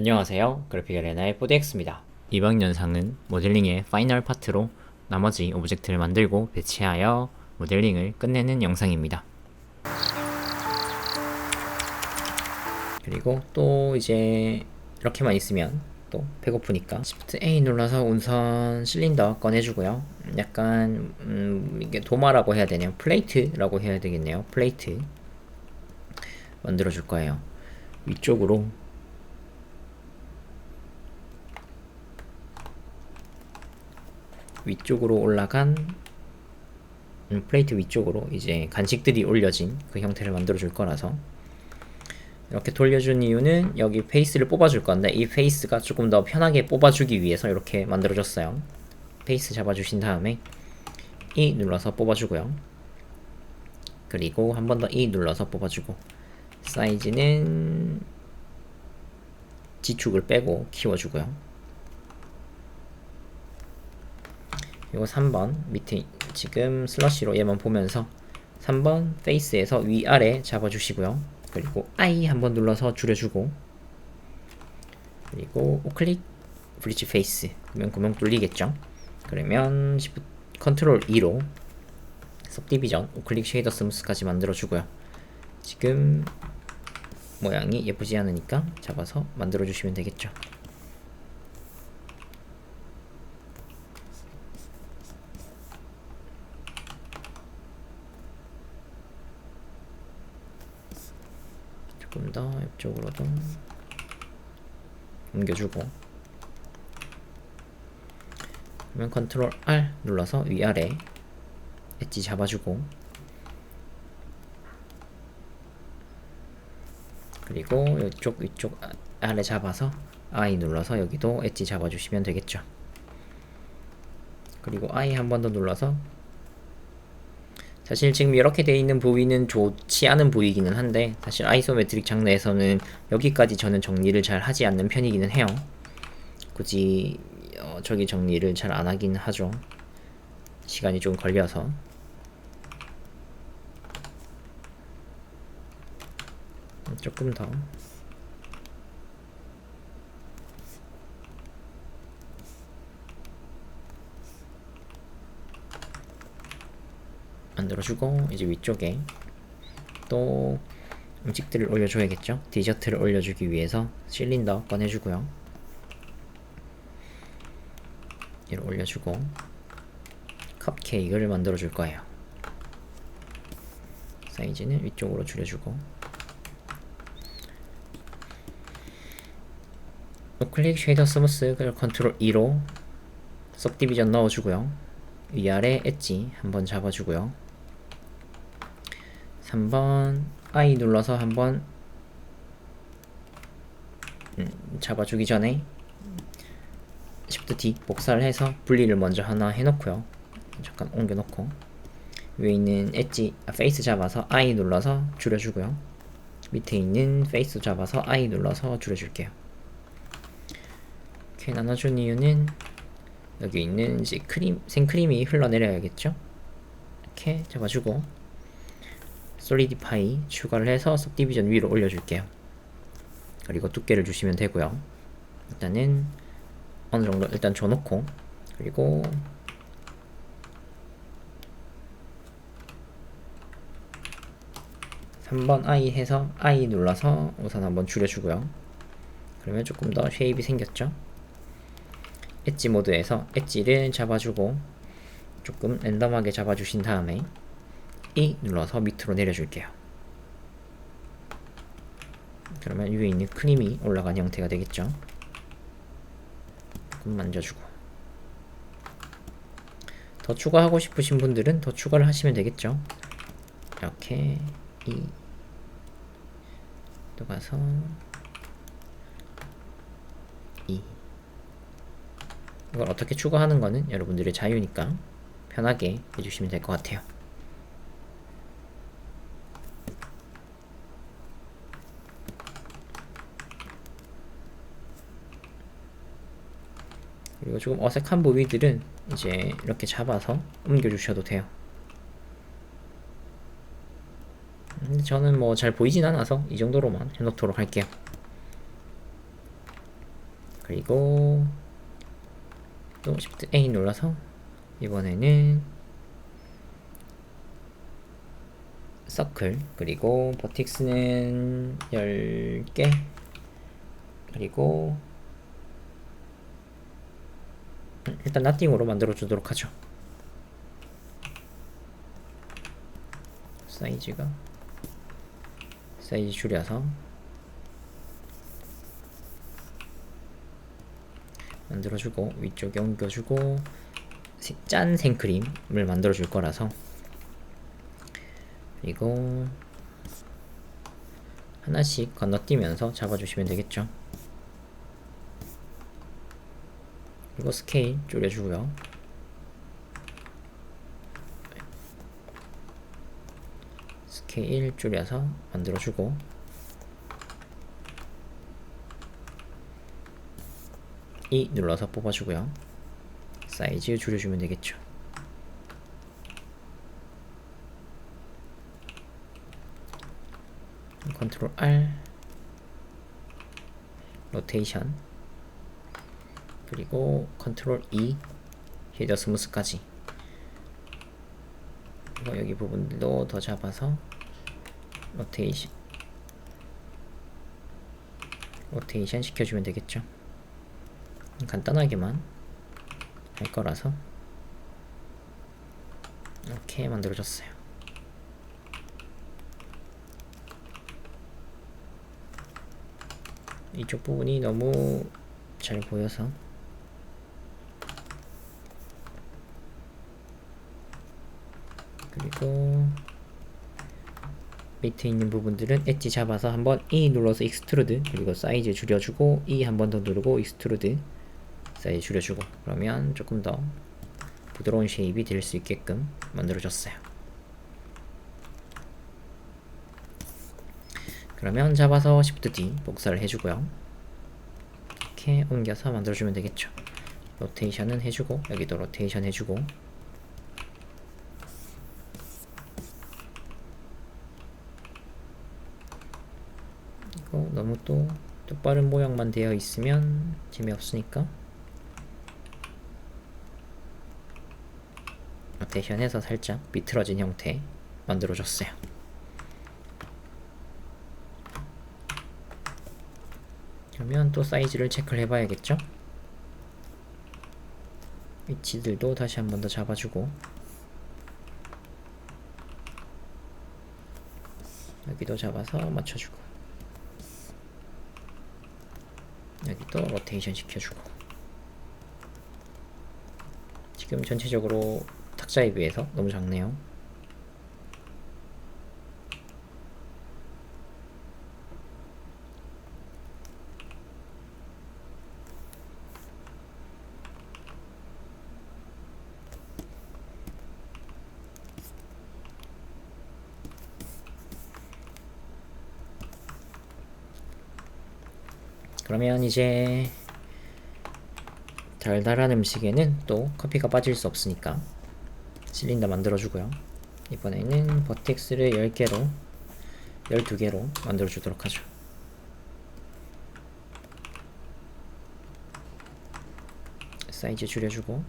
안녕하세요. 그래픽 아레나의 4DX입니다. 이번 영상은 모델링의 파이널 파트로 나머지 오브젝트를 만들고 배치하여 모델링을 끝내는 영상입니다. 그리고 또 이제 이렇게만 있으면 또 배고프니까 Shift A 눌러서 우선 실린더 꺼내주고요. 약간 이게 도마라고 해야 되네요. 플레이트라고 해야 되겠네요. 플레이트 만들어줄 거예요. 위쪽으로 올라간 플레이트 위쪽으로 이제 간식들이 올려진 그 형태를 만들어 줄 거라서 이렇게 돌려준 이유는 여기 페이스를 뽑아줄 건데 이 페이스가 조금 더 편하게 뽑아주기 위해서 이렇게 만들어졌어요. 페이스 잡아주신 다음에 E 눌러서 뽑아주고요. 그리고 한 번 더 E 눌러서 뽑아주고 사이즈는 지축을 빼고 키워주고요. 그리고 3번 밑에 지금 슬러시로 얘만 보면서 3번 페이스에서 위아래 잡아주시고요. 그리고 I 한번 눌러서 줄여주고 그리고 우클릭 브릿지 페이스 그러면 구멍 뚫리겠죠. 그러면 컨트롤 2로 सब디비전 우클릭 쉐이더 스무스까지 만들어주고요. 지금 모양이 예쁘지 않으니까 잡아서 만들어주시면 되겠죠. 조금 더 옆쪽으로도 옮겨주고 그러면 컨트롤 R 눌러서 위아래 엣지 잡아주고 그리고 이쪽 위쪽 아래 잡아서 I 눌러서 여기도 엣지 잡아주시면 되겠죠. 그리고 I 한 번 더 눌러서 사실 지금 이렇게 되어 있는 부위는 좋지 않은 부위이기는 한데 사실 아이소메트릭 장르에서는 여기까지 저는 정리를 잘 하지 않는 편이기는 해요. 굳이 저기 정리를 잘 안 하긴 하죠. 시간이 좀 걸려서. 조금 더 만들어주고 이제 위쪽에 또 음식들을 올려줘야겠죠. 디저트를 올려주기 위해서 실린더 꺼내주고요. 얘를 올려주고 컵케이크를 만들어줄 거예요. 사이즈는 위쪽으로 줄여주고 우클릭 쉐이더 스무스 컨트롤 2로 सब디비전 넣어주고요. 위아래 엣지 한번 잡아주고요. 3번 I 눌러서 한번 잡아주기 전에 Shift D 복사를 해서 분리를 먼저 하나 해놓고요. 잠깐 옮겨놓고 위에 있는 엣지 페이스 잡아서 I 눌러서 줄여주고요. 밑에 있는 페이스 잡아서 I 눌러서 줄여줄게요. 이렇게 나눠준 이유는 여기 있는 이제 생크림이 흘러내려야겠죠. 이렇게 잡아주고 솔리디파이 추가를 해서 सब디비전 위로 올려줄게요. 그리고 두께를 주시면 되고요. 일단은 어느 정도 일단 줘놓고 그리고 (3번) I 해서 I 눌러서 우선 한번 줄여주고요. 그러면 조금 더 쉐입이 생겼죠. 엣지 모드에서 엣지를 잡아주고 조금 랜덤하게 잡아주신 다음에 E 눌러서 밑으로 내려줄게요. 그러면 위에 있는 크림이 올라간 형태가 되겠죠. 조금 만져주고 더 추가하고 싶으신 분들은 더 추가를 하시면 되겠죠. 이렇게 E 또 가서 E 이걸 어떻게 추가하는 거는 여러분들의 자유니까 편하게 해주시면 될 것 같아요. 그리고 조금 어색한 부위들은 이제 이렇게 잡아서 옮겨주셔도 돼요. 근데 저는 뭐 잘 보이진 않아서 이 정도로만 해놓도록 할게요. 그리고 또 Shift A 눌러서 이번에는 서클, 그리고 버텍스는 10개, 그리고 일단 나띵으로 만들어 주도록 하죠. 사이즈 줄여서 만들어주고, 위쪽에 옮겨주고, 짠 생크림을 만들어줄 거라서, 그리고 하나씩 건너뛰면서 잡아주시면 되겠죠. 그리고 스케일 줄여주고요. 스케일 줄여서 만들어주고, E 눌러서 뽑아주고요. 사이즈 줄여주면 되겠죠. 컨트롤 R, 로테이션, 그리고 컨트롤 E, 쉐이더 스무스까지. 그리고 여기 부분도 더 잡아서 로테이션 시켜주면 되겠죠. 간단하게만 할 거라서 이렇게 만들어졌어요. 이쪽 부분이 너무 잘 보여서 그리고 밑에 있는 부분들은 엣지 잡아서 한번 E 눌러서 익스트루드, 그리고 사이즈 줄여주고 E 한 번 더 누르고 익스트루드, 사이즈 줄여주고, 그러면 조금 더 부드러운 쉐입이 될 수 있게끔 만들어졌어요. 그러면 잡아서 Shift D 복사를 해주고요. 이렇게 옮겨서 만들어주면 되겠죠. 로테이션은 해주고, 여기도 로테이션 해주고, 이거 너무 또 똑바른 모양만 되어 있으면 재미없으니까 로테이션 해서 살짝 비틀어진 형태 만들어줬어요. 그러면 또 사이즈를 체크를 해봐야겠죠? 위치들도 다시 한 번 더 잡아주고, 여기도 잡아서 맞춰주고, 여기도 로테이션 시켜주고. 지금 전체적으로 탁자에 비해서 너무 작네요. 그러면 이제 달달한 음식에는 또 커피가 빠질 수 없으니까 실린더 만들어주고요. 이번에는 버텍스를 10개로 12개로 만들어주도록 하죠. 사이즈 줄여주고,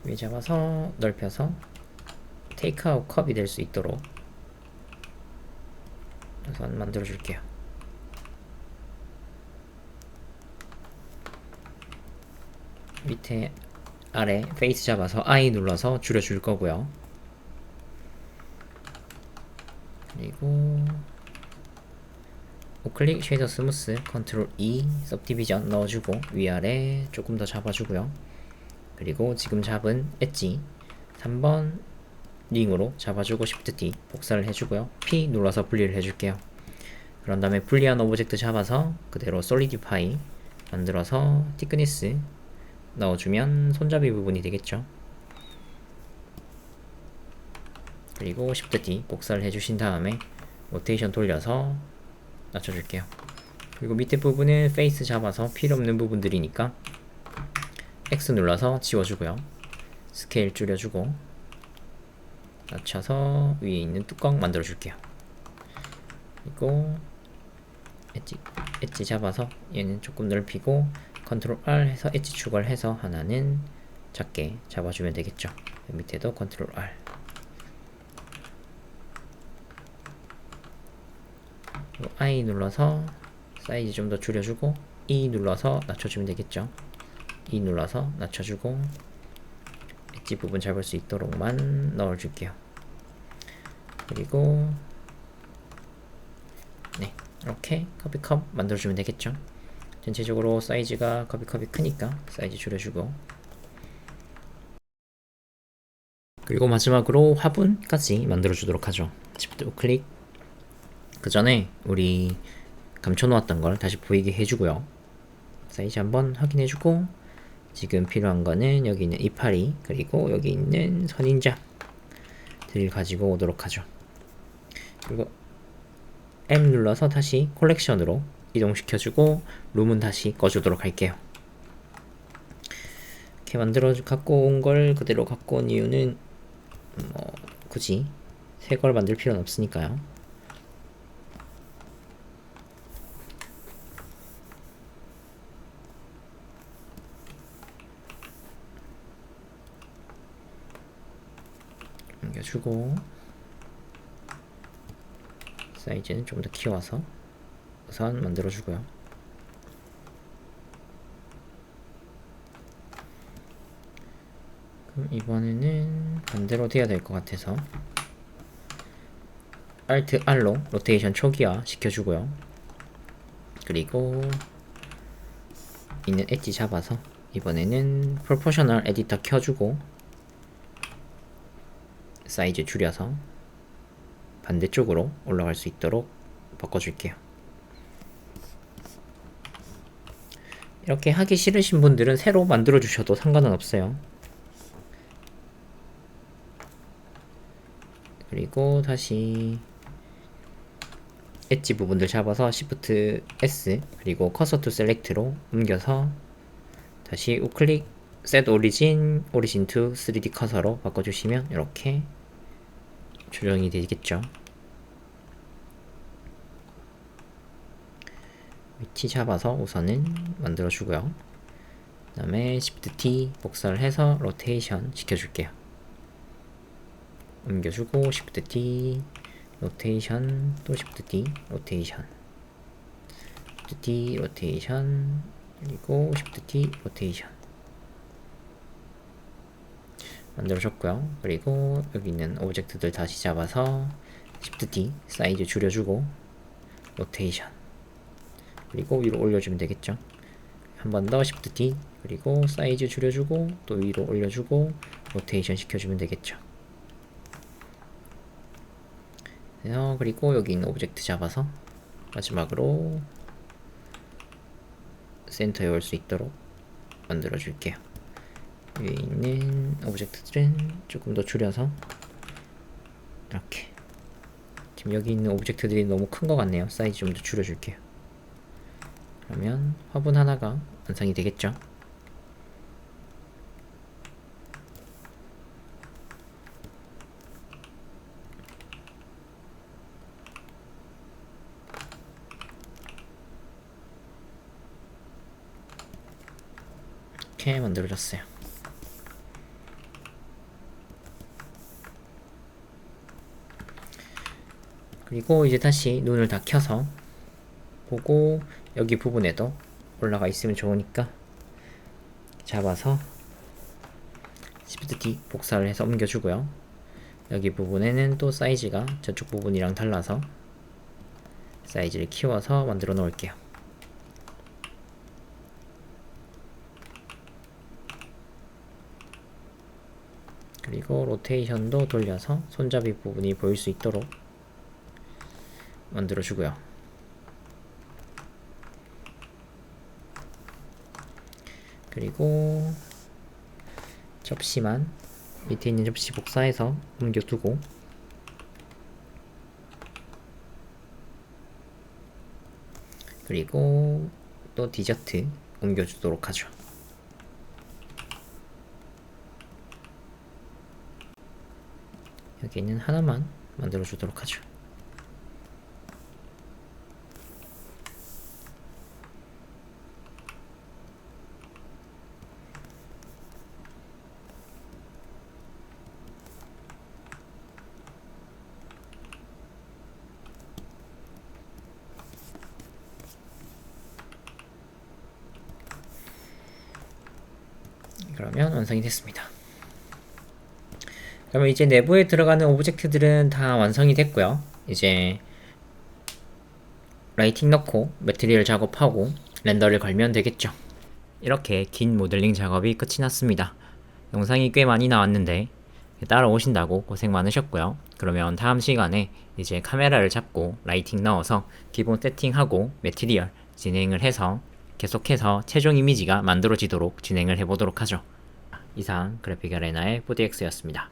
위에 잡아서 넓혀서 테이크아웃 컵이 될 수 있도록 우선 만들어줄게요. 밑에 아래 페이스 잡아서 I 눌러서 줄여줄 거고요. 그리고 우클릭 쉐이더 스무스 컨트롤 E सब디비전 넣어주고 위아래 조금 더 잡아주고요. 그리고 지금 잡은 엣지 3번 링으로 잡아주고 Shift D 복사를 해주고요. P 눌러서 분리를 해줄게요. 그런 다음에 분리한 오브젝트 잡아서 그대로 솔리디파이 만들어서 티크니스 넣어주면 손잡이 부분이 되겠죠. 그리고 Shift D 복사를 해주신 다음에 로테이션 돌려서 낮춰줄게요. 그리고 밑에 부분은 페이스 잡아서 필요없는 부분들이니까 X 눌러서 지워주고요. 스케일 줄여주고 낮춰서 위에 있는 뚜껑 만들어줄게요. 그리고 엣지 잡아서 얘는 조금 넓히고 컨트롤 R 해서 엣지 추가를 해서 하나는 작게 잡아주면 되겠죠. 밑에도 컨트롤 R. I 눌러서 사이즈 좀 더 줄여주고 E 눌러서 낮춰주면 되겠죠. E 눌러서 낮춰주고 엣지 부분 잡을 수 있도록만 넣어줄게요. 그리고 네, 이렇게 커비컵 만들어주면 되겠죠. 전체적으로 사이즈가 커비컵이 크니까 사이즈 줄여주고, 그리고 마지막으로 화분까지 만들어주도록 하죠. Shift 우클릭. 그 전에 우리 감춰놓았던 걸 다시 보이게 해주고요. 사이즈 한번 확인해주고, 지금 필요한 거는 여기 있는 이파리 그리고 여기 있는 선인장들을 가지고 오도록 하죠. 그리고 M 눌러서 다시 콜렉션으로 이동시켜주고 룸은 다시 꺼주도록 할게요. 이렇게 만들어 갖고 온 걸 그대로 갖고 온 이유는 굳이 새 걸 만들 필요는 없으니까요. 옮겨주고 사이즈는 좀 더 키워서 우선 만들어주고요. 그럼 이번에는 반대로 돼야 될 것 같아서 Alt R로 로테이션 초기화 시켜주고요. 그리고 있는 엣지 잡아서 이번에는 프로포셔널 에디터 켜주고 사이즈 줄여서 반대쪽으로 올라갈 수 있도록 바꿔줄게요. 이렇게 하기 싫으신 분들은 새로 만들어 주셔도 상관은 없어요. 그리고 다시 엣지 부분들 잡아서 Shift S 그리고 커서 투 셀렉트로 옮겨서 다시 우클릭 Set Origin to 3D 커서로 바꿔주시면 이렇게 조정이 되겠죠. 위치 잡아서 우선은 만들어주고요. 그 다음에 Shift T 복사를 해서 로테이션 시켜줄게요. 옮겨주고 Shift T 로테이션 또 Shift T 로테이션 Shift T 로테이션 그리고 Shift T 로테이션 만들어줬고요. 그리고 여기 있는 오브젝트들 다시 잡아서 Shift T 사이즈 줄여주고 로테이션 그리고 위로 올려주면 되겠죠. 한 번 더 Shift T 그리고 사이즈 줄여주고 또 위로 올려주고 로테이션 시켜주면 되겠죠. 그리고 여기 있는 오브젝트 잡아서 마지막으로 센터에 올 수 있도록 만들어 줄게요. 위에 있는 오브젝트들은 조금 더 줄여서 이렇게, 지금 여기 있는 오브젝트들이 너무 큰 것 같네요. 사이즈 좀 더 줄여줄게요. 그러면 화분 하나가 완성이 되겠죠. 이렇게 만들어졌어요. 그리고 이제 다시 눈을 다 켜서 보고 여기 부분에도 올라가 있으면 좋으니까 잡아서 Shift D 복사를 해서 옮겨주고요. 여기 부분에는 또 사이즈가 저쪽 부분이랑 달라서 사이즈를 키워서 만들어 놓을게요. 그리고 로테이션도 돌려서 손잡이 부분이 보일 수 있도록 만들어 주고요. 그리고 접시만 밑에 있는 접시 복사해서 옮겨두고 그리고 또 디저트 옮겨주도록 하죠. 여기는 하나만 만들어 주도록 하죠. 그러면 완성이 됐습니다. 그러면 이제 내부에 들어가는 오브젝트들은 다 완성이 됐고요. 이제 라이팅 넣고 매트리얼 작업하고 렌더를 걸면 되겠죠. 이렇게 긴 모델링 작업이 끝이 났습니다. 영상이 꽤 많이 나왔는데 따라오신다고 고생 많으셨고요. 그러면 다음 시간에 이제 카메라를 잡고 라이팅 넣어서 기본 세팅하고 매트리얼 진행을 해서 계속해서 최종 이미지가 만들어지도록 진행을 해보도록 하죠. 이상 그래픽 아레나의 4DX였습니다.